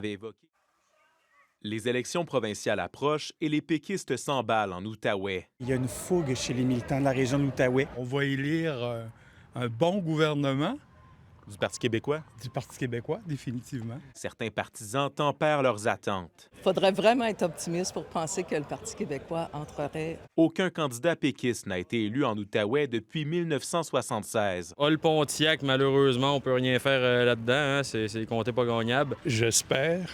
avait évoqué. Les élections provinciales approchent et les péquistes s'emballent en Outaouais. Il y a une fougue chez les militants de la région de l'Outaouais. On va élire un bon gouvernement. Du Parti québécois? Du Parti québécois, définitivement. Certains partisans tempèrent leurs attentes. Il faudrait vraiment être optimiste pour penser que le Parti québécois entrerait. Aucun candidat péquiste n'a été élu en Outaouais depuis 1976. Paul Pontiac, malheureusement, on peut rien faire là-dedans. Hein? C'est comté pas gagnable. J'espère,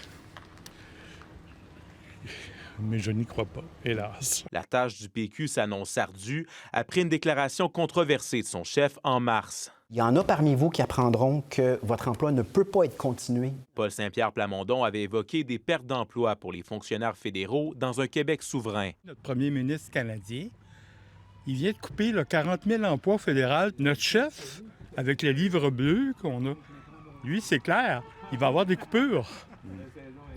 mais je n'y crois pas, hélas. La tâche du PQ s'annonce ardue après une déclaration controversée de son chef en mars. Il y en a parmi vous qui apprendront que votre emploi ne peut pas être continué. Paul Saint-Pierre Plamondon avait évoqué des pertes d'emploi pour les fonctionnaires fédéraux dans un Québec souverain. Notre premier ministre canadien, il vient de couper 40 000 emplois fédéraux. Notre chef, avec le livre bleu qu'on a, lui, c'est clair, il va avoir des coupures.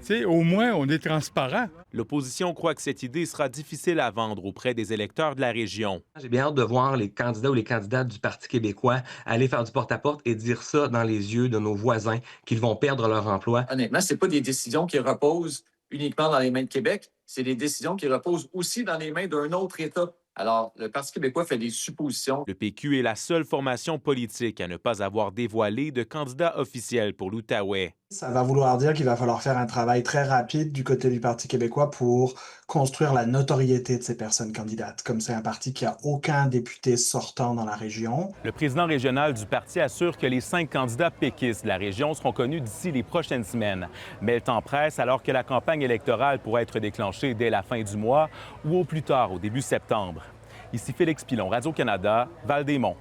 T'sais, au moins, on est transparent. L'opposition croit que cette idée sera difficile à vendre auprès des électeurs de la région. J'ai bien hâte de voir les candidats ou les candidates du Parti québécois aller faire du porte-à-porte et dire ça dans les yeux de nos voisins, qu'ils vont perdre leur emploi. Honnêtement, ce n'est pas des décisions qui reposent uniquement dans les mains de Québec, c'est des décisions qui reposent aussi dans les mains d'un autre État. Alors, le Parti québécois fait des suppositions. Le PQ est la seule formation politique à ne pas avoir dévoilé de candidat officiel pour l'Outaouais. Ça va vouloir dire qu'il va falloir faire un travail très rapide du côté du Parti québécois pour construire la notoriété de ces personnes candidates. Comme c'est un parti qui n'a aucun député sortant dans la région. Le président régional du parti assure que les 5 candidats péquistes de la région seront connus d'ici les prochaines semaines. Mais le temps presse alors que la campagne électorale pourrait être déclenchée dès la fin du mois ou au plus tard, au début septembre. Ici Félix Pilon, Radio-Canada, Val-des-Monts.